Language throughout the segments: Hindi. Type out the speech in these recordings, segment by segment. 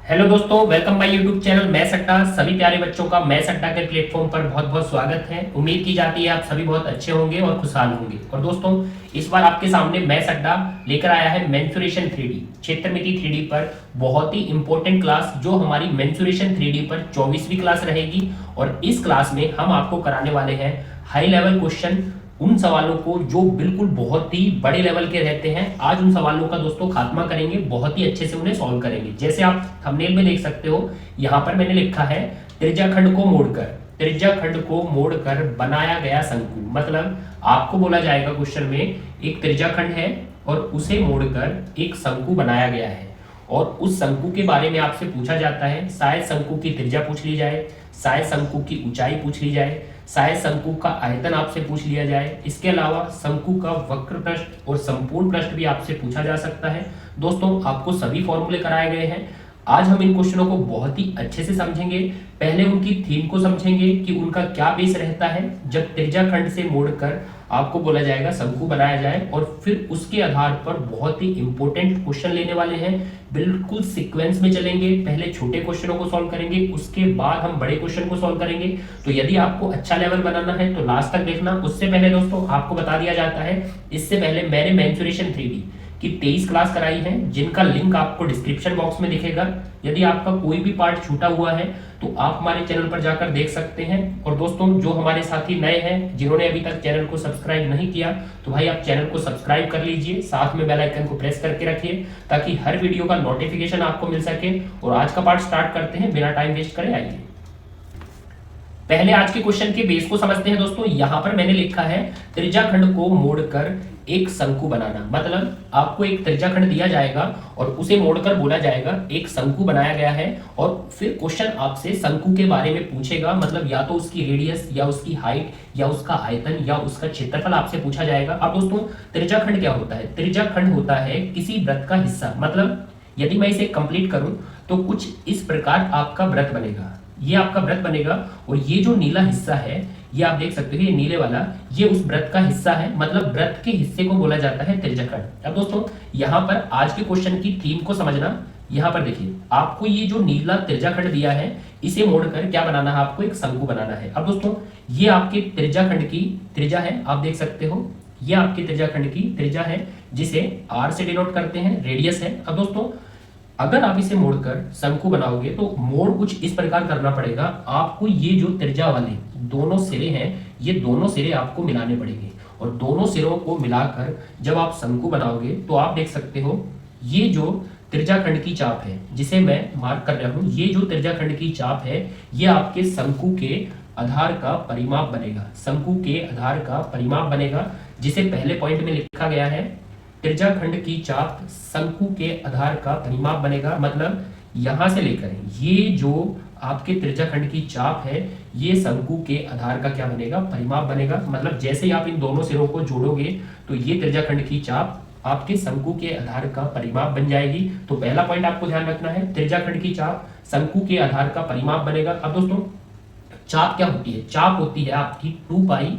हेलो दोस्तों, welcome my YouTube channel maths अड्डा। सभी प्यारे बच्चों का मैथ्स अड्डा के प्लेटफॉर्म पर बहुत बहुत स्वागत है। उम्मीद की जाती है आप सभी बहुत अच्छे होंगे और खुशहाल होंगे। और दोस्तों, इस बार आपके सामने मैथ्स अड्डा लेकर आया है मेंसुरेशन 3D, क्षेत्रमिति 3D पर बहुत ही इंपॉर्टेंट क्लास, जो हमारी मेंसुरेशन 3D पर 24वीं क्लास रहेगी। और इस क्लास में हम आपको कराने वाले हैं हाई लेवल क्वेश्चन, उन सवालों को जो बिल्कुल बहुत ही बड़े लेवल के रहते हैं। आज उन सवालों का दोस्तों खात्मा करेंगे, बहुत ही अच्छे से उन्हें सॉल्व करेंगे। जैसे आप थंबनेल में देख सकते हो, यहाँ पर मैंने लिखा है त्रिज्याखंड को मोड़कर, त्रिज्याखंड को मोड़कर बनाया गया शंकु। मतलब आपको बोला जाएगा क्वेश्चन में एक त्रिज्याखंड है और उसे मोड़कर एक शंकु बनाया गया है, और उस शंकु के बारे में आपसे पूछा जाता है। शायद शंकु की त्रिज्या पूछ ली जाए, शायद शंकु की ऊंचाई पूछ ली जाए, शायद शंकु का आयतन आपसे पूछ लिया जाए। इसके अलावा शंकु का वक्र पृष्ठ और संपूर्ण पृष्ठ भी आपसे पूछा जा सकता है। दोस्तों, आपको सभी फॉर्मूले कराए गए हैं। आज हम इन क्वेश्चनों को बहुत ही अच्छे से समझेंगे। पहले उनकी थीम को समझेंगे कि उनका क्या बेस रहता है जब त्रिज्याखंड से मोड़कर आपको बोला जाएगा शंकु बनाया जाए, और फिर उसके आधार पर बहुत ही इंपॉर्टेंट क्वेश्चन लेने वाले हैं। बिल्कुल सीक्वेंस में चलेंगे, पहले छोटे क्वेश्चनों को सॉल्व करेंगे, उसके बाद हम बड़े क्वेश्चन को सॉल्व करेंगे। तो यदि आपको अच्छा लेवल बनाना है तो लास्ट तक देखना। उससे पहले दोस्तों आपको बता दिया जाता है, इससे पहले मैंने मेंसुरेशन 3D की 23 क्लास कराई है, जिनका लिंक आपको डिस्क्रिप्शन बॉक्स में दिखेगा। यदि आपका कोई भी पार्ट छूटा हुआ है तो आप हमारे चैनल पर जाकर देख सकते हैं। और दोस्तों, जो हमारे साथी नए हैं, जिन्होंने अभी तक चैनल को सब्सक्राइब नहीं किया, तो भाई आप चैनल को सब्सक्राइब कर लीजिए, साथ में बेल आइकन को प्रेस करके रखिए ताकि हर वीडियो का नोटिफिकेशन आपको मिल सके। और आज का पार्ट स्टार्ट करते हैं बिना टाइम वेस्ट करे। आइए पहले आज के क्वेश्चन के बेस को समझते हैं। दोस्तों, यहां पर मैंने लिखा है त्रिज्याखंड को मोड़कर एक शंकु बनाना। मतलब आपको एक त्रिज्याखंड दिया जाएगा और उसे मोड़कर बोला जाएगा एक शंकु बनाया गया है, और फिर क्वेश्चन आपसे शंकु के बारे में पूछेगा। मतलब या तो उसकी रेडियस या उसकी हाइट या उसका आयतन या उसका क्षेत्रफल आपसे पूछा जाएगा। अब दोस्तों, त्रिज्याखंड क्या होता है? त्रिज्याखंड होता है किसी वृत्त का हिस्सा। मतलब यदि मैं इसे कंप्लीट करूं तो कुछ इस प्रकार आपका वृत्त बनेगा, ये आपका वृत्त बनेगा। और ये जो नीला हिस्सा है, ये आप देख सकते हो, ये नीले वाला, ये उस वृत्त का हिस्सा है। मतलब वृत्त के हिस्से को बोला जाता है त्रिज्याखंड। अब दोस्तों, यहाँ पर आज के क्वेश्चन की थीम को समझना। यहाँ पर देखिए, आपको ये जो नीला त्रिज्याखंड दिया है, इसे मोड़कर क्या बनाना है? आपको एक शंकु बनाना है। अब दोस्तों, ये आपके त्रिज्याखंड की त्रिज्या है, आप देख सकते हो, ये आपके त्रिज्याखंड की त्रिज्या है, जिसे r से डिनोट करते हैं, रेडियस है। अब दोस्तों, अगर आप इसे मोड़कर शंकु बनाओगे तो मोड़ कुछ इस प्रकार करना पड़ेगा। आपको ये जो त्रिज्या वाले दोनों सिरे हैं, ये दोनों सिरे आपको मिलाने पड़ेंगे, और दोनों सिरों को मिलाकर जब आप शंकु बनाओगे तो आप देख सकते हो, ये जो त्रिज्याखंड की चाप है, जिसे मैं मार्क कर रहा हूं, ये जो त्रिज्याखंड की चाप है, ये आपके शंकु के आधार का परिमाप बनेगा। शंकु के आधार का परिमाप बनेगा, जिसे पहले पॉइंट में लिखा गया है, त्रिज्याखंड की चाप शंकु के आधार का परिमाप बनेगा। मतलब यहां से लेकर ये जो आपके त्रिज्याखंड की चाप है, ये शंकु के आधार का क्या बनेगा? परिमाप बनेगा। मतलब जैसे ही आप इन दोनों सिरों को जोड़ोगे तो ये त्रिज्याखंड की चाप आपके शंकु के आधार का परिमाप बन जाएगी। तो पहला पॉइंट आपको ध्यान रखना है, त्रिज्याखंड की चाप शंकु के आधार का परिमाप बनेगा। अब दोस्तों, चाप क्या होती है? चाप होती है आपकी 2 पाई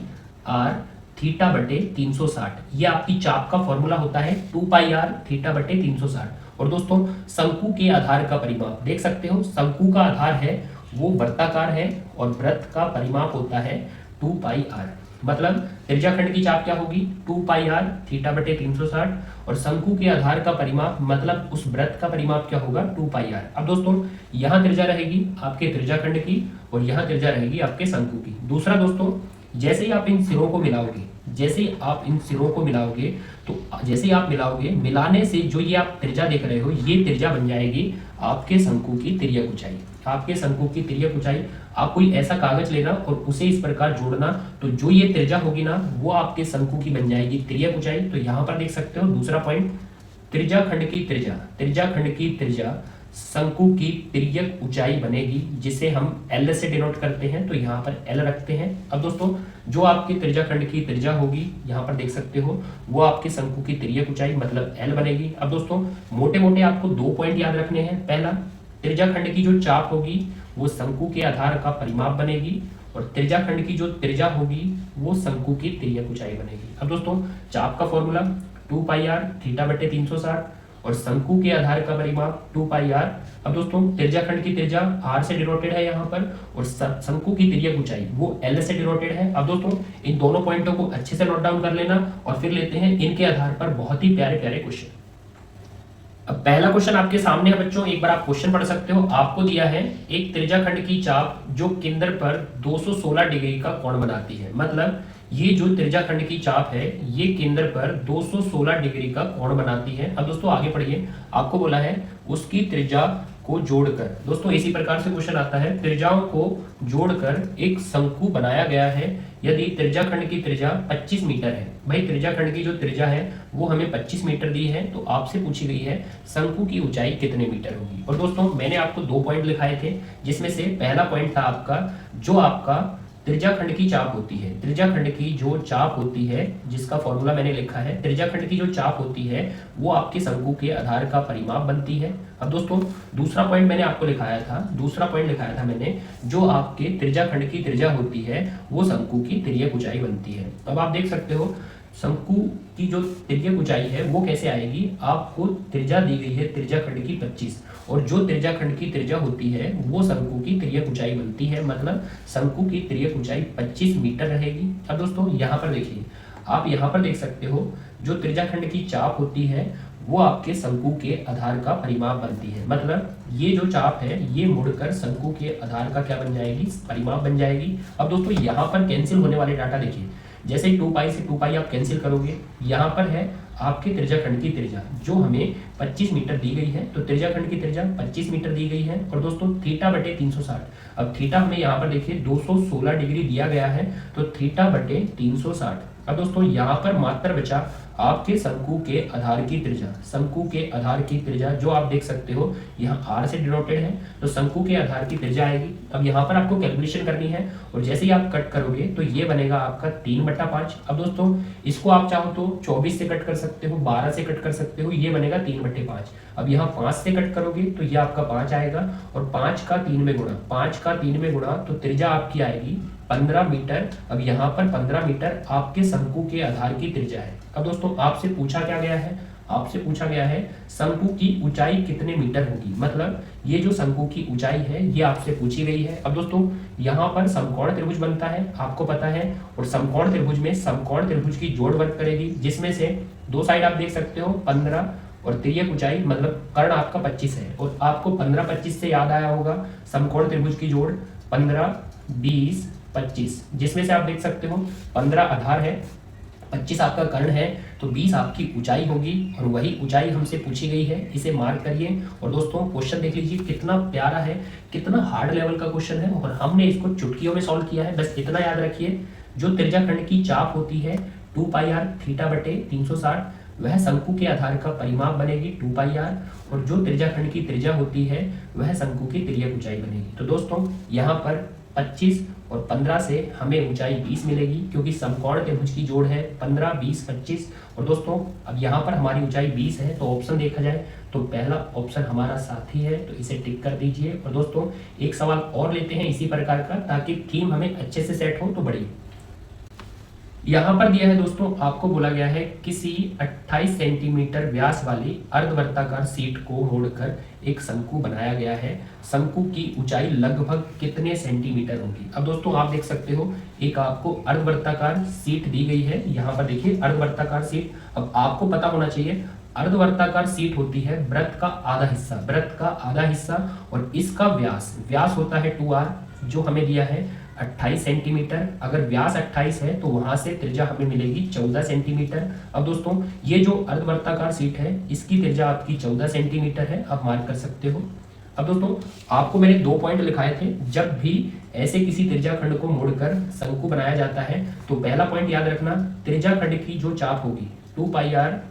r थीटा बटे 360। ये आपकी चाप का फॉर्मूला होता है 2 पाई r थीटा बटे 360। और दोस्तों, शंकु के आधार का परिमाप देख सकते हो, शंकु का आधार है वो वर्ताकार है, और वृत्त का परिमाप होता है 2 पाई r। मतलब त्रिज्याखंड की चाप क्या होगी? 2 पाई r थीटा बटे 360, और शंकु के आधार का परिमाप मतलब उस वृत्त का परिमाप क्या होगा? 2 पाई r। अब दोस्तों, यहाँ त्रिज्या रहेगी आपके त्रिज्याखंड की, और यहाँ त्रिज्या रहेगी आपके शंकु की। दूसरा दोस्तों, जैसे ही आप इन सिरों को मिलाओगे, जैसे ही आप इन सिरों को मिलाओगे, तो जैसे ही आप मिलाओगे, मिलाने से जो ये आप त्रिज्या देख रहे हो, ये त्रिज्या बन जाएगी आपके शंकु की तिर्यक ऊंचाई। आपके शंकु की तिर्यक ऊंचाई, आप कोई ऐसा कागज लेना और उसे इस प्रकार जोड़ना, तो जो ये त्रिज्या होगी ना, वो आपके शंकु की बन जाएगी तिर्यक ऊंचाई। तो यहाँ पर देख सकते हो दूसरा पॉइंट, त्रिज्याखंड की त्रिज्या, त्रिज्याखंड की त्रिज्या शंकु की तिर्यक ऊंचाई बनेगी, जिसे हम L से डिनोट करते हैं। तो यहाँ पर L रखते हैं। अब दोस्तों, जो आपकी त्रिज्याखंड की त्रिज्या होगी, यहाँ पर देख सकते हो, वो आपके शंकु की तिर्यक ऊंचाई मतलब L बनेगी। अब दोस्तों, मोटे मोटे आपको 2 पॉइंट याद रखने हैं। पहला, त्रिज्याखंड की जो चाप होगी वो शंकु के आधार का परिमाप बनेगी, और त्रिज्याखंड की जो त्रिज्या होगी वो शंकु की तिर्यक ऊंचाई बनेगी। अब दोस्तों, चाप का फॉर्मूला 2 पाई r थीटा बटे 360, और शंकु के आधार का परिमाप 2 पाई आर। अब दोस्तों त्रिज्या खंड की त्रिज्या आर से डिनोटेड है यहाँ पर, और शंकु की तिर्यक ऊंचाई वो एल से डिनोटेड है। अब दोस्तों इन दोनों पॉइंटों को अच्छे से नोट डाउन कर लेना, और फिर लेते हैं इनके आधार पर बहुत ही प्यारे प्यारे क्वेश्चन। अब पहला क्वेश्चन आपके सामने है बच्चों, एक बार आप क्वेश्चन पढ़ सकते हो। आपको दिया है एक त्रिज्या खंड की चाप जो केंद्र पर 216 डिग्री का कोण बनाती है। मतलब ये जो त्रिज्या खंड की चाप है ये केंद्र पर 216 डिग्री का कोण बनाती है। अब दोस्तों आगे पढ़िए, आपको बोला है उसकी त्रिज्या को जोड़कर, दोस्तों इसी प्रकार से क्वेश्चन आता है, त्रिज्याओं को जोड़कर एक शंकु बनाया गया है यदि त्रिज्या खंड की त्रिज्या 25 मीटर है। भाई त्रिज्या खंड की जो त्रिज्या है वो हमें 25 मीटर दी है, तो आपसे पूछी गई है शंकु की ऊंचाई कितने मीटर होगी। और दोस्तों मैंने आपको 2 पॉइंट लिखाए थे, जिसमें से पहला पॉइंट था आपका जो आपका त्रिज्या खंड की चाप होती है, त्रिज्या खंड की जो चाप होती है जिसका फॉर्मूला मैंने लिखा है, त्रिज्या खंड की जो चाप होती है वो आपके शंकु के आधार का परिमाप बनती है। अब दोस्तों दूसरा पॉइंट मैंने आपको लिखाया था, दूसरा पॉइंट लिखाया था मैंने, जो आपके त्रिज्या खंड की त्रिज्या होती है वो शंकु की तिर्यक ऊंचाई बनती है। अब आप देख सकते हो शंकु की जो तिर्यक ऊंचाई है वो कैसे आएगी, आपको त्रिज्या दी गई है त्रिज्या खंड की 25, और जो त्रिज्या खंड की त्रिज्या होती है वो शंकु की तिर्यक ऊंचाई बनती है। मतलब शंकु की तिर्यक ऊंचाई 25 मीटर रहेगी। अब दोस्तों यहाँ पर देखिए, आप यहाँ पर देख सकते हो जो त्रिज्या खंड की चाप होती है वो आपके शंकु के आधार का परिमाप बनती है। मतलब ये जो चाप है ये मुड़कर शंकु के आधार का क्या बन जाएगी, परिमाप बन जाएगी। अब दोस्तों यहाँ पर कैंसिल होने वाले डाटा देखिए, जैसे 2 पाई से 2 पाई आप कैंसिल करोगे, यहाँ पर है आपके त्रिज्या खंड की त्रिज्या जो हमें 25 मीटर दी गई है, तो त्रिज्या खंड की त्रिज्या 25 मीटर दी गई है। और दोस्तों थीटा बटे 360, अब थीटा हमें यहाँ पर देखिए 216 डिग्री दिया गया है, तो थीटा बटे 360। अब दोस्तों यहाँ पर मात्र बचा आपके शंकु के आधार की त्रिज्या, शंकु के आधार की त्रिज्या जो आप देख सकते हो यहाँ r से डिनोटेड है, तो शंकु के आधार की त्रिज्या आएगी। अब यहाँ पर आपको कैलकुलेशन करनी है, और जैसे ही आप कट करोगे तो ये बनेगा आपका 3/5। अब दोस्तों इसको आप चाहो तो 24 से कट कर सकते हो, 12 से कट कर सकते हो, ये बनेगा 3/5। अब यहाँ 5 से कट करोगे तो ये आपका 5 आएगा, और 5 का 3 में गुणा, 5 का 3 में गुणा, तो त्रिज्या आपकी आएगी 15 मीटर। अब यहाँ पर 15 मीटर आपके शंकु के आधार की त्रिज्या है। अब दोस्तों आपसे पूछा क्या गया है, आपसे पूछा गया है शंकु की ऊंचाई कितने मीटर होगी। मतलब ये जो शंकु की ऊंचाई है ये आपसे पूछी गई है। अब दोस्तों यहाँ पर समकोण त्रिभुज बनता है, आपको पता है, और समकोण त्रिभुज में समकोण त्रिभुज की जोड़ वर्क करेगी, जिसमें से 2 साइड आप देख सकते हो 15, और तिर्यक ऊंचाई मतलब कर्ण आपका 25 है। और आपको 15-25 से याद आया होगा समकोण त्रिभुज की जोड़ 15, 20, 25, जिसमें से आप देख सकते हो 15 आधार है, 25 आपका कर्ण है, तो 20 आपकी ऊंचाई होगी, और वही ऊंचाई हमसे पूछी गई है, इसे मार्क करिए। और दोस्तों क्वेश्चन देख लीजिए कितना प्यारा है, कितना हार्ड लेवल का क्वेश्चन है, और हमने इसको चुटकियों में सॉल्व किया है। बस इतना याद रखिए, जो त्रिज्या खंड की चाप होती है 2 पाई आर थीटा बटे 360, वह शंकु के आधार का परिमाप बनेगी 2 पाई आर, और जो त्रिज्या खंड की त्रिज्या होती है वह शंकु की तिर्यक ऊंचाई बनेगी। तो दोस्तों यहाँ पर 25 और 15 से हमें ऊंचाई 20 मिलेगी, क्योंकि समकोण त्रिभुज की जोड़ है 15, 20, 25। और दोस्तों अब यहाँ पर हमारी ऊंचाई 20 है, तो ऑप्शन देखा जाए तो पहला ऑप्शन हमारा साथी है, तो इसे टिक कर दीजिए। और दोस्तों एक सवाल और लेते हैं इसी प्रकार का, ताकि थीम हमें अच्छे से सेट हो तो बढ़िया। यहाँ पर दिया है दोस्तों, आपको बोला गया है किसी 28 सेंटीमीटर व्यास वाली अर्धवर्ताकार शीट को मोड़कर एक शंकु बनाया गया है, शंकु की ऊंचाई लगभग कितने सेंटीमीटर होगी। अब दोस्तों आप देख सकते हो एक आपको अर्धवर्ताकार शीट दी गई है, यहाँ पर देखिए अर्धवर्ताकार शीट। अब आपको पता होना चाहिए अर्धवर्ताकार शीट होती है वृत्त का आधा हिस्सा, वृत्त का आधा हिस्सा, और इसका व्यास, व्यास होता है 2r, जो हमें दिया है 28 सेंटीमीटर। अगर व्यास 28 है तो वहां से त्रिज्या हमें मिलेगी 14 सेंटीमीटर। अब दोस्तों ये जो अर्धवर्ताकार शीट है इसकी त्रिज्या आपकी 14 सेंटीमीटर है, आप मार्क कर सकते हो। अब दोस्तों आपको मैंने 2 पॉइंट लिखाए थे, जब भी ऐसे किसी त्रिज्या खंड को मोड़कर शंकु बनाया जाता है तो पहला पॉइंट याद रखना, त्रिज्या खंड की जो चाप होगी 2 पाई आर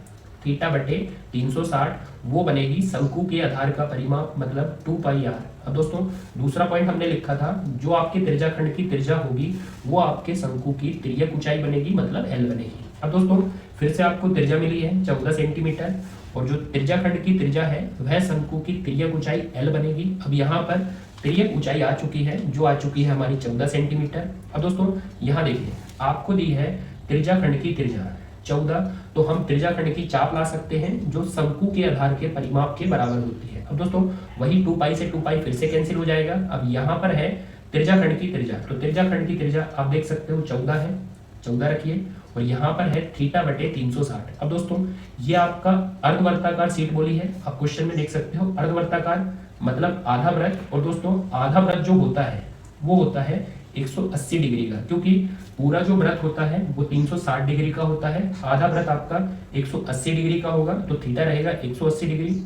थीटा बटे 360 वो बनेगी शंकु के आधार का परिमाप, मतलब 2 पाई आर। अब दोस्तों दूसरा पॉइंट हमने लिखा था, जो आपके त्रिज्या खंड की त्रिज्या होगी वो आपके शंकु की तिर्यक ऊंचाई बनेगी, मतलब एल बनेगी। अब दोस्तों फिर से आपको त्रिज्या मिली है 14 सेंटीमीटर, और जो त्रिज्या खंड की त्रिज्या है वह शंकु की तिर्यक ऊंचाई एल बनेगी। अब यहाँ पर तिर्यक ऊंचाई आ चुकी है, जो आ चुकी है हमारी 14 सेंटीमीटर। अब दोस्तों यहाँ देखिए आपको दी है त्रिज्या खंड की त्रिज्या, 14, तो हम त्रिज्या खंड की चाप ला सकते हैं जो शंकु के आधार के परिमाप के बराबर होती है। अब दोस्तों वही 2 पाई से 2 पाई फिर से कैंसिल हो जाएगा। अब यहाँ पर है त्रिज्या खंड की त्रिज्या, तो त्रिज्या खंड की त्रिज्या आप देख सकते हो 14 है, 14 रखिए, और यहाँ पर है θ/360। अब दोस्तों ये आपका अर्धवर्ताकार शीट बोली है, आप क्वेश्चन में देख सकते हो अर्धवर्ताकार मतलब आधा वृत्त, और दोस्तों आधा वृत्त जो होता है वो होता है 180 डिग्री का, क्योंकि पूरा जो वृत्त होता है वो 360 डिग्री का होता है, आधा वृत्त आपका 180 डिग्री का होगा, तो थीटा रहेगा 180 डिग्री।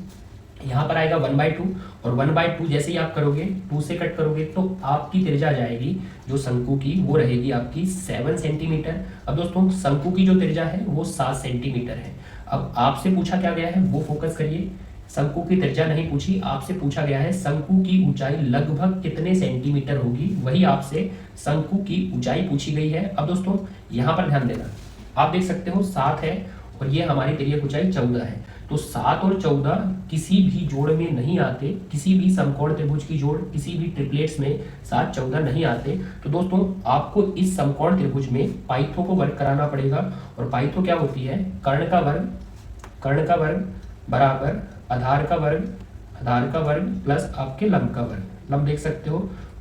यहाँ पर आएगा 1/2, और 1/2 जैसे ही आप करोगे 2 से कट करोगे तो आपकी त्रिज्या जाएगी जो शंकु की वो रहेगी आपकी 7 सेंटीमीटर। अब दोस्तों शंकु की जो त्रिज्या है वो 7 सेंटीमीटर है। अब आपसे पूछा क्या गया है वो फोकस करिए, शंकु की त्रिज्या नहीं पूछी, आपसे पूछा गया है शंकु की ऊंचाई लगभग कितने सेंटीमीटर होगी, वही आपसे शंकु की ऊंचाई पूछी गई है। अब दोस्तों यहाँ पर ध्यान देना, आप देख सकते हो 7 है और ये हमारी तिर्यक ऊंचाई 14 है, तो 7 और 14 किसी भी जोड़ में नहीं आते, किसी भी समकोण त्रिभुज की जोड़, किसी भी ट्रिपलेट्स में 7 14 नहीं आते। तो दोस्तों आपको इस समकोण त्रिभुज में पाइथो को वर्ग कराना पड़ेगा, और पाइथो क्या होती है, कर्ण का वर्ग बराबर आधार का वर्ग प्लस आपके लंब का वर्ग, लंब देख सकते हो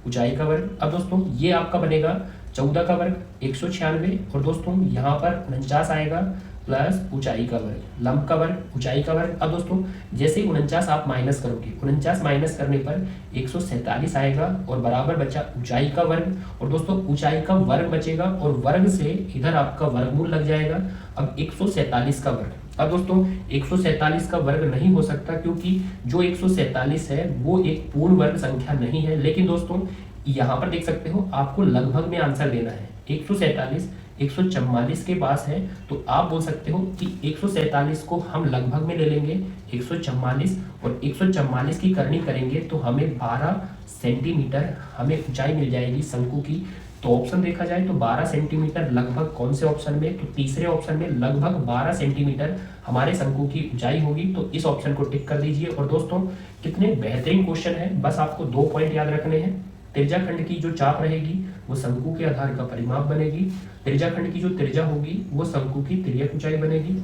ऊंचाई का वर्ग। अब दोस्तों ये आपका बनेगा 14 का वर्ग 196, और दोस्तों यहाँ पर 49 आएगा प्लस ऊंचाई का वर्ग, लंब का वर्ग ऊंचाई का वर्ग। अब दोस्तों जैसे ही 49 आप माइनस करोगे, 49 माइनस करने पर 147 आएगा, और बराबर बचा ऊंचाई का वर्ग, और दोस्तों ऊंचाई का वर्ग बचेगा और वर्ग से इधर आपका वर्गमूल लग जाएगा। अब 147 का वर्ग, अब दोस्तों 147 का वर्ग नहीं हो सकता क्योंकि जो 147 है वो एक पूर्ण वर्ग संख्या नहीं है, लेकिन दोस्तों यहाँ पर देख सकते हो आपको लगभग में आंसर देना है। 147 144 के पास है, तो आप बोल सकते हो कि 147 को हम लगभग में ले लेंगे 144, और 144 की करनी करेंगे तो हमें 12 सेंटीमीटर हमें ऊंचाई मिल जाएगी शंकु की। तो ऑप्शन देखा जाए तो 12 सेंटीमीटर लगभग कौन से ऑप्शन में, तो तीसरे ऑप्शन में लगभग 12 सेंटीमीटर हमारे शंकु की ऊंचाई होगी, तो इस ऑप्शन को टिक कर दीजिए। और दोस्तों कितने बेहतरीन क्वेश्चन है, बस आपको 2 पॉइंट याद रखने हैं। त्रिज्या खंड की जो चाप रहेगी वो शंकु के आधार का परिमाप बनेगी, त्रिज्या खंड की जो त्रिज्या होगी वो शंकु की तिर्यक ऊंचाई बनेगी।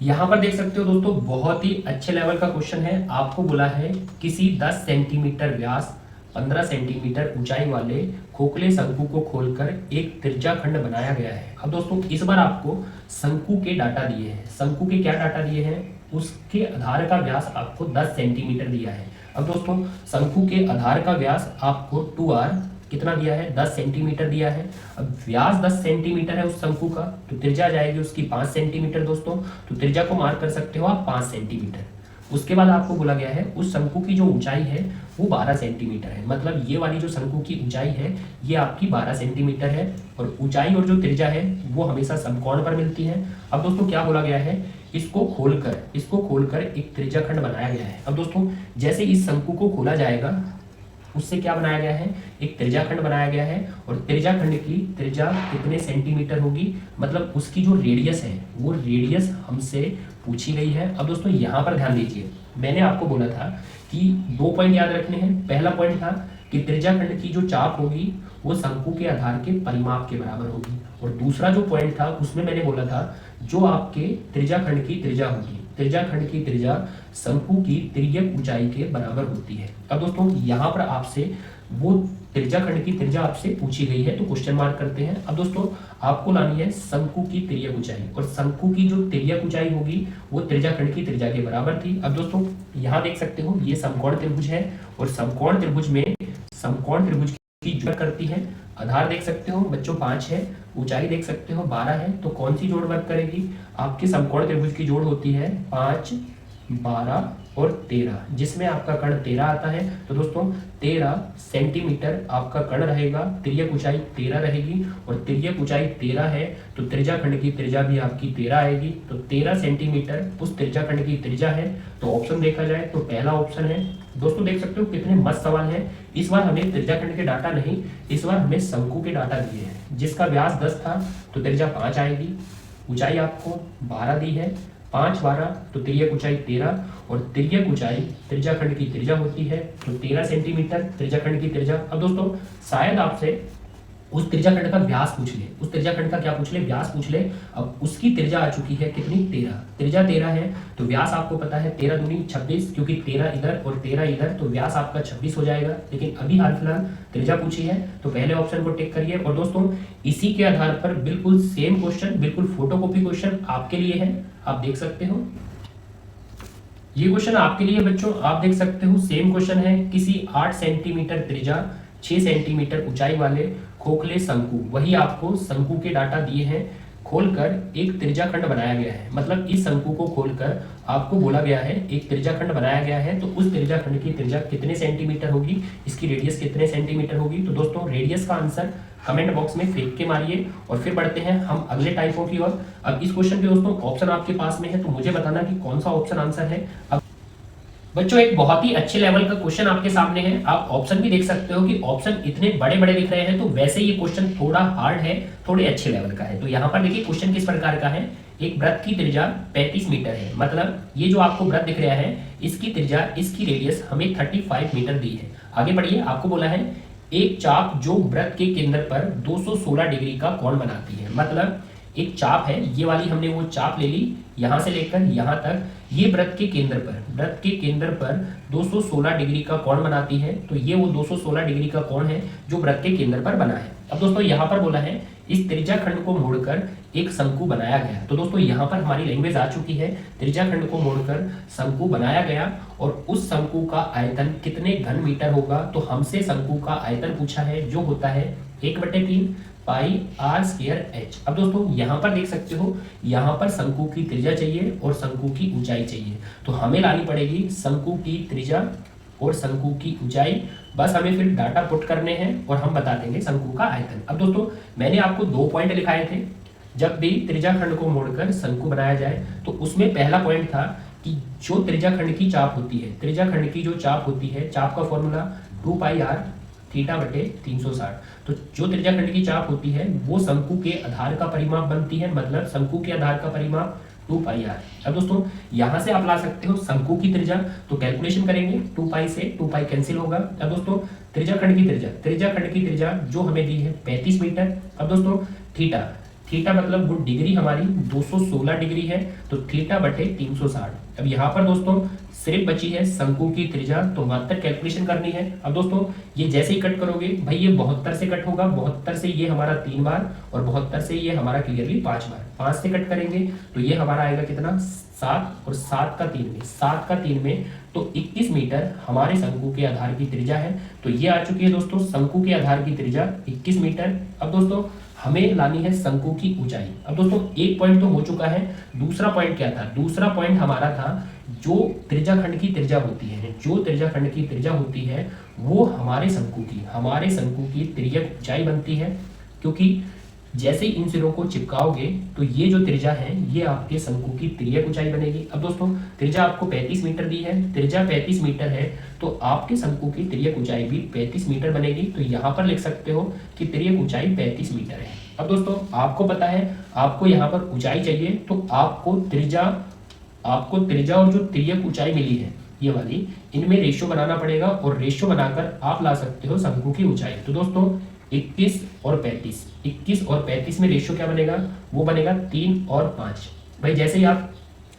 यहाँ पर देख सकते हो दोस्तों बहुत ही अच्छे लेवल का क्वेश्चन है, आपको बोला है किसी 10 सेंटीमीटर व्यास 15 सेंटीमीटर ऊंचाई वाले खोखले शंकु को खोलकर एक त्रिज्या खंड बनाया गया है। अब दोस्तों इस बार आपको शंकु के डाटा दिए हैं, शंकु के क्या डाटा दिए हैं, उसके आधार का व्यास आपको 10 सेंटीमीटर दिया है। अब दोस्तों शंकु के आधार का व्यास आपको 2r कितना दिया है, 10 सेंटीमीटर दिया है। अब व्यास 10 सेंटीमीटर है उस शंकु का, तो त्रिज्या जाएगी उसकी 5 सेंटीमीटर दोस्तों, तो त्रिज्या को मार्क कर सकते हो आप 5 सेंटीमीटर। उसके बाद आपको बोला गया है उस शंकु की जो ऊंचाई है वो 12 सेंटीमीटर है, मतलब ये वाली जो शंकु की ऊंचाई है ये आपकी 12 सेंटीमीटर है, और ऊंचाई और जो त्रिज्या है वो हमेशा समकोण पर मिलती है। अब दोस्तों क्या बोला गया है, इसको खोलकर एक त्रिज्या खंड बनाया गया है। अब दोस्तों जैसे इस शंकु को खोला जाएगा उससे क्या बनाया गया है, एक त्रिज्या खंड बनाया गया है, और त्रिज्या खंड की त्रिज्या कितने सेंटीमीटर होगी, मतलब उसकी जो रेडियस है वो रेडियस हमसे पूछी गई है। अब दोस्तों यहाँ पर ध्यान दीजिए, मैंने आपको बोला था कि 2 पॉइंट याद रखने हैं। पहला पॉइंट था कि त्रिज्या खंड की जो चाप होगी वो शंकु के आधार के परिमाप के बराबर होगी, और दूसरा जो पॉइंट था उसमें मैंने बोला था जो आपके त्रिज्या खंड की त्रिज्या होगी, त्रिज्या खंड की त्रिज्या शंकु की तिर्यक ऊंचाई के बराबर होती है। अब दोस्तों यहाँ पर आपसे वो त्रिज्या खंड की त्रिज्या आपसे पूछी गई है, तो क्वेश्चन मार्क करते हैं। अब दोस्तों आपको लानी है शंकु की तिर्यक ऊंचाई, और शंकु की जो तिर्यक ऊंचाई होगी वो त्रिज्या खंड की त्रिज्या के बराबर थी। अब दोस्तों यहाँ देख सकते हो ये समकोण त्रिभुज है, और समकोण त्रिभुज में समकोण त्रिभुज की जोड़ करती है, आधार देख सकते हो बच्चों 5 है, ऊंचाई देख सकते हो 12 है, तो कौन सी जोड़ वर्क करेगी, आपके समकोण त्रिभुज की जोड़ होती है 5 12 और 13, जिसमें आपका कर्ण 13 आता है। तो दोस्तों 13 सेंटीमीटर आपका कर्ण रहेगा, तिर्यक ऊंचाई 13 रहेगी, और तिर्यक ऊंचाई 13 है तो त्रिज्या खंड की त्रिज्या भी आपकी 13 आएगी, तो 13 सेंटीमीटर उस त्रिज्या खंड की त्रिज्या है। तो ऑप्शन देखा जाए तो पहला ऑप्शन है। दोस्तों देख सकते हो कितने मस्त सवाल है, इस बार हमें त्रिज्या खंड के डाटा नहीं, इस बार हमें शंकु के डाटा दिए हैं, जिसका व्यास 10 था तो त्रिज्या 5 आएगी, ऊंचाई आपको 12 दी है, 5 12 तो तिर्यक ऊंचाई 13, और तिर्यक ऊंचाई त्रिज्या खंड की त्रिज्या होती है तो 13 सेंटीमीटर त्रिज्या खंड की त्रिज्या। अब दोस्तों शायद आपसे उस त्रिज्या खंड का व्यास पूछ ले, उस त्रिज्या खंड का क्या पूछ ले, व्यास पूछ ले। अब उसकी त्रिज्या आ चुकी है कितनी, 13, त्रिज्या 13 है तो व्यास आपको पता है 13 दूनी 26, क्योंकि 13 इधर और 13 इधर, तो व्यास आपका 26 हो जाएगा। लेकिन अभी हाल फिलहाल त्रिज्या पूछी है तो पहले ऑप्शन को टिक करिए। और दोस्तों इसी के आधार पर बिल्कुल सेम क्वेश्चन, बिल्कुल फोटोकॉपी क्वेश्चन आपके लिए है, आप देख सकते हो। ये क्वेश्चन आपके लिए बच्चों, आप देख सकते हो सेम क्वेश्चन है। किसी 8 सेंटीमीटर त्रिज्या 6 सेंटीमीटर ऊंचाई वाले खोखले शंकु, वही आपको शंकु के डाटा दिए हैं, खोलकर एक त्रिज्या खंड बनाया गया है। मतलब इस शंकु को खोलकर आपको बोला गया है एक त्रिज्या खंड बनाया गया है, तो उस त्रिज्या खंड की त्रिज्या कितने सेंटीमीटर होगी, इसकी रेडियस कितने सेंटीमीटर होगी। तो दोस्तों रेडियस का आंसर कमेंट बॉक्स में फेंक के मारिए और फिर बढ़ते हैं हम अगले टाइपों की ओर। अब इस क्वेश्चन के दोस्तों ऑप्शन आपके पास में है, तो मुझे बताना कि कौन सा ऑप्शन आंसर है। अब बच्चों एक बहुत ही अच्छे लेवल का क्वेश्चन आपके सामने है, आप ऑप्शन भी देख सकते हो कि ऑप्शन इतने बड़े बड़े दिख रहे हैं, तो वैसे ये क्वेश्चन थोड़ा हार्ड है, थोड़े अच्छे लेवल का है। तो यहाँ पर देखिए क्वेश्चन किस प्रकार का है। एक वृत्त की त्रिज्या 35 मीटर है, मतलब ये जो आपको वृत्त दिख रहा है इसकी त्रिज्या, इसकी रेडियस हमें 35 मीटर दी है। आगे बढ़िए, आपको बोला है एक चाप जो वृत्त के केंद्र पर 216 डिग्री का कोण बनाती है। मतलब एक चाप है, ये वाली हमने वो चाप ले ली, यहां से लेकर यहां तक, ये वृत्त के केंद्र पर 216 डिग्री का कोण बनाती है। तो ये वो 216 डिग्री का कोण है जो वृत्त के केंद्र पर बना है। अब दोस्तों यहाँ पर बोला है इस त्रिज्या खंड को मोड़कर एक शंकु बनाया गया। तो दोस्तों यहाँ पर हमारी लैंग्वेज आ चुकी है, त्रिज्या खंड को मोड़कर शंकु बनाया गया और उस शंकु का आयतन कितने घन मीटर होगा। तो हमसे शंकु का आयतन पूछा है जो होता है 1/3 पाई आर स्क्वायर एच। अब दोस्तों यहाँ पर देख सकते हो, यहाँ पर शंकु की त्रिज्या चाहिए और शंकु की ऊंचाई चाहिए, तो हमें लानी पड़ेगी शंकु की त्रिज्या और शंकु की ऊंचाई। बस हमें फिर डाटा पुट करने हैं और हम बता देंगे शंकु का आयतन। अब दोस्तों मैंने आपको 2 पॉइंट लिखाए थे, जब भी त्रिज्या खंड को मोड़कर शंकु बनाया जाए, तो उसमें पहला पॉइंट था कि जो त्रिज्या खंड की चाप होती है, त्रिज्या खंड की जो चाप होती है, चाप का फॉर्मूला 2 पाई आर θ/360। तो जो त्रिज्या खंड की चाप होती है वो शंकु के आधार का परिमाप बनती है, मतलब शंकु के आधार का परिमाप 2 पाई आर। अब दोस्तों यहाँ से आप ला सकते हो शंकु की त्रिज्या, तो कैलकुलेशन करेंगे 2 पाई से 2 पाई कैंसिल होगा। अब दोस्तों त्रिज्या खंड की त्रिज्या जो हमें दी है 35 मीटर। अब दोस्तों थीटा मतलब वो डिग्री हमारी 216 डिग्री है, तो θ/360। अब यहाँ पर दोस्तों सिर्फ बची है शंकु की त्रिज्या, तो मात्र कैलकुलेशन करनी है। अब दोस्तों ये जैसे ही कट करोगे भाई, ये 72 से कट होगा, 72 से ये हमारा 3 बार और 72 से ये हमारा क्लियरली 5 बार। 5 से कट करेंगे तो ये हमारा आएगा कितना, 7, और 7 का 3 में तो 21 मीटर हमारे शंकु के आधार की त्रिज्या है। तो ये आ चुकी है दोस्तों शंकु के आधार की त्रिज्या 21 मीटर। अब दोस्तों हमें लानी है शंकु की ऊंचाई। अब दोस्तों एक पॉइंट तो हो चुका है, दूसरा पॉइंट क्या था, दूसरा पॉइंट हमारा था जो त्रिज्या खंड की त्रिज्या होती है, जो त्रिज्या खंड की त्रिज्या होती है वो हमारे शंकु की तिर्यक ऊंचाई बनती है। क्योंकि जैसे ही इन सिरों को चिपकाओगे तो ये जो त्रिज्या है ये आपके शंकु की तिर्यक ऊंचाई बनेगी। अब दोस्तों त्रिज्या आपको 35 मीटर दी है, त्रिज्या 35 मीटर है तो आपके शंकु की तिर्यक ऊंचाई भी 35 मीटर बनेगी। तो यहाँ पर लिख सकते हो कि तिर्यक ऊंचाई 35 मीटर है। अब दोस्तों आपको पता है आपको यहाँ पर ऊंचाई चाहिए, तो आपको त्रिज्या और जो तिर्यक ऊंचाई मिली है ये वाली, इनमें रेशियो बनाना पड़ेगा और रेशियो बनाकर आप ला सकते हो शंकु की ऊंचाई। तो दोस्तों 21 और 35 में रेशियो क्या बनेगा, वो बनेगा 3 और 5। भाई जैसे ही आप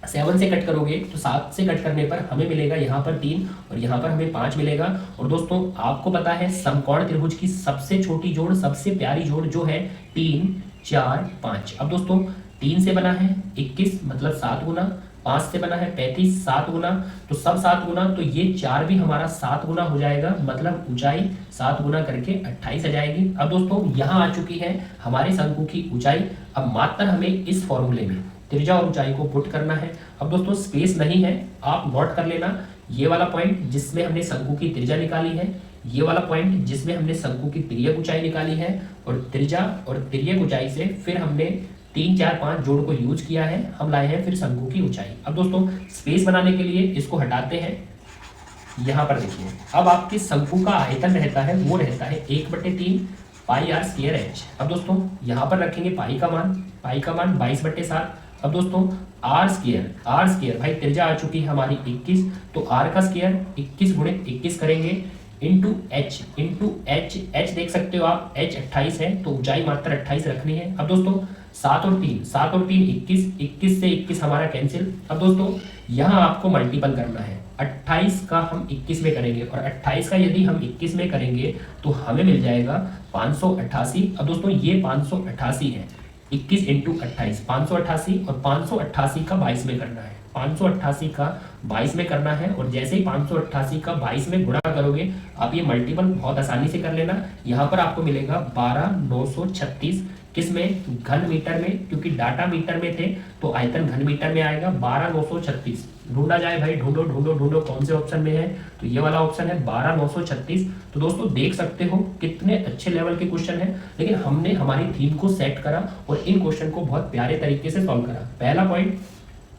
7 से कट करोगे तो 7 से कट करने पर हमें मिलेगा यहाँ पर 3 और यहाँ पर हमें 5 मिलेगा। और दोस्तों आपको पता है समकोण त्रिभुज की सबसे छोटी जोड़, सबसे प्यारी जोड़ जो है 3, 4, 5। अब दोस्तों 3 से बना है 21 मतलब 7 गुना, 5 से बना है 35 7 गुना, तो सब 7 गुना, तो ये 4 भी हमारा 7 गुना हो जाएगा, मतलब ऊंचाई 7 गुना करके 28 आ जाएगी। अब दोस्तों यहाँ आ चुकी है हमारे शंकु की ऊंचाई। अब मात्र हमें इस फॉर्मूले में त्रिज्या और ऊंचाई को पुट करना है। अब दोस्तों स्पेस नहीं है, आप नोट कर लेना, ये वाला पॉइंट जिसमें हमने शंकु की त्रिज्या निकाली है, ये वाला पॉइंट जिसमें हमने शंकु की तिर्यक ऊंचाई निकाली है, और त्रिज्या और तिर्यक ऊंचाई से फिर हमने 3, 4, 5 जोड़ को यूज किया है, हम लाए हैं फिर शंकु की ऊंचाई। अब दोस्तों स्पेस बनाने के लिए इसको हटाते हैं। यहाँ पर देखिए अब आपके शंकु का आयतन रहता है, वो रहता है 1/3 पाई आर स्क्वायर एच। अब दोस्तों यहाँ पर रखेंगे पाई का मान 22/7। अब दोस्तों आर स्क्वायर भाई त्रिज्या आ चुकी है हमारी 21, तो आर का स्क्वायर 21 × 21 करेंगे, एच देख सकते हो आप, एच 28 है तो ऊंचाई मात्र 28 रखनी है। अब दोस्तों 7 और 3 21, 21 से 21 हमारा कैंसिल। अब दोस्तों यहाँ आपको मल्टीपल करना है, 28 का हम 21 में करेंगे और 28 का यदि हम 21 में करेंगे तो हमें मिल जाएगा 588। अब दोस्तों ये 588 है, 21 इंटू 28 588, और 588 का 22 में करना है, 588 का 22 में करना है। और जैसे ही 588 का 22 में गुणा करोगे आप ये मल्टीपल बहुत आसानी से कर लेना। यहाँ पर आपको मिलेगा 12936, किस में, घन मीटर में, क्योंकि डाटा मीटर में थे तो आयतन घन मीटर में आएगा। 12936 ढूंढा जाए भाई, ढूंढो ढूंढो ढूंढो कौन से ऑप्शन में है, तो ये वाला ऑप्शन है 12936। तो दोस्तों देख सकते हो कितने अच्छे लेवल के क्वेश्चन है, लेकिन हमने हमारी थीम को सेट करा और इन क्वेश्चन को बहुत प्यारे तरीके से सॉल्व करा। पहला पॉइंट,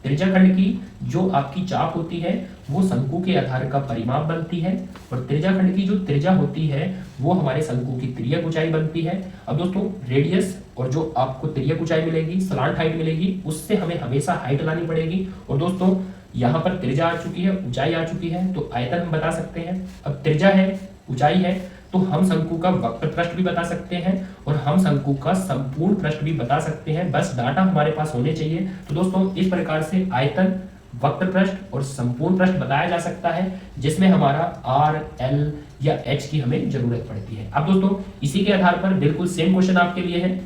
त्रिज्याखंड की जो आपकी चाप होती है वो शंकु के आधार का परिमाप बनती है, और त्रिज्याखंड की जो त्रिज्या होती है वो हमारे शंकु की तिर्यक ऊंचाई बनती है। अब दोस्तों रेडियस और जो आपको तिर्यक ऊंचाई मिलेगी, स्लांट हाइट मिलेगी, उससे हमें हमेशा हाइट लानी पड़ेगी। और दोस्तों यहाँ पर त्रिज्या आ चुकी है, ऊंचाई आ चुकी है, तो आयतन हम बता सकते हैं। अब त्रिज्या है, ऊंचाई है, तो हम शंकु का वक्र पृष्ठ भी बता सकते हैं और हम शंकु का संपूर्ण पृष्ठ भी बता सकते हैं, बस डाटा हमारे पास होने चाहिए। तो दोस्तों इस प्रकार से आयतन, वक्र पृष्ठ और संपूर्ण पृष्ठ बताया जा सकता है, जिसमें हमारा आर, एल या एच की हमें जरूरत पड़ती है। अब दोस्तों इसी के आधार पर बिल्कुल सेम क्वेश्चन आपके लिए है।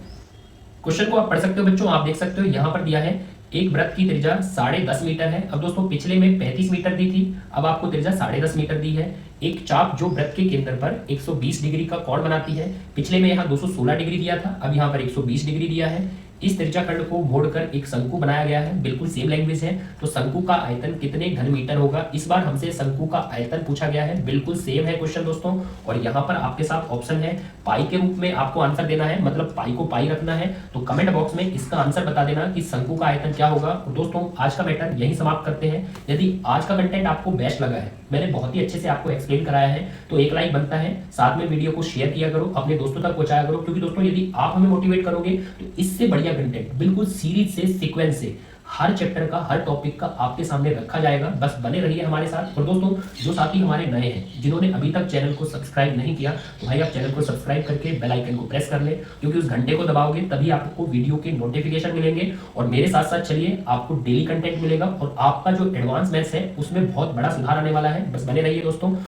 क्वेश्चन को आप पढ़ सकते हो बच्चों, आप देख सकते हो यहाँ पर दिया है एक वृत्त की त्रिज्या 10.5 मीटर है। अब दोस्तों पिछले में 35 मीटर दी थी, अब आपको त्रिज्या 10.5 मीटर दी है। एक चाप जो वृत्त के केंद्र पर 120 डिग्री का कोण बनाती है, पिछले में यहाँ 216 डिग्री दिया था, अब यहाँ पर 120 डिग्री दिया है। इस त्रिज्याखंड को मोड़कर एक शंकु बनाया गया है, बिल्कुल सेम लैंग्वेज है। तो शंकु का आयतन कितने घन मीटर होगा, इस बार हमसे शंकु का आयतन पूछा गया है, बिल्कुल सेम है क्वेश्चन दोस्तों। और यहाँ पर आपके साथ ऑप्शन है पाई के रूप में आपको आंसर देना है, मतलब पाई को पाई रखना है। तो कमेंट बॉक्स में इसका आंसर बता देना कि शंकु का आयतन क्या होगा। और दोस्तों आज का मैटर यही समाप्त करते हैं। यदि आज का कंटेंट आपको बेस्ट लगा है, मैंने बहुत ही अच्छे से आपको एक्सप्लेन कराया है, तो एक लाइक बनता है, साथ में वीडियो को शेयर किया करो, अपने दोस्तों तक पहुंचाया करो, क्योंकि दोस्तों यदि आप हमें मोटिवेट करोगे तो इससे बढ़िया कंटेंट बिल्कुल सीरीज से, सीक्वेंस से हर चैप्टर का, हर टॉपिक का आपके सामने रखा जाएगा। बस बने रहिए हमारे साथ। और दोस्तों जो साथी हमारे नए हैं, जिन्होंने अभी तक चैनल को सब्सक्राइब नहीं किया, तो भाई आप चैनल को सब्सक्राइब करके बेल आइकन को प्रेस कर ले, क्योंकि उस घंटे को दबाओगे तभी आपको वीडियो के नोटिफिकेशन मिलेंगे। और मेरे साथ साथ चलिए, आपको डेली कंटेंट मिलेगा और आपका जो एडवांस मैथ्स है उसमें बहुत बड़ा सुधार आने वाला है। बस बने रहिए दोस्तों।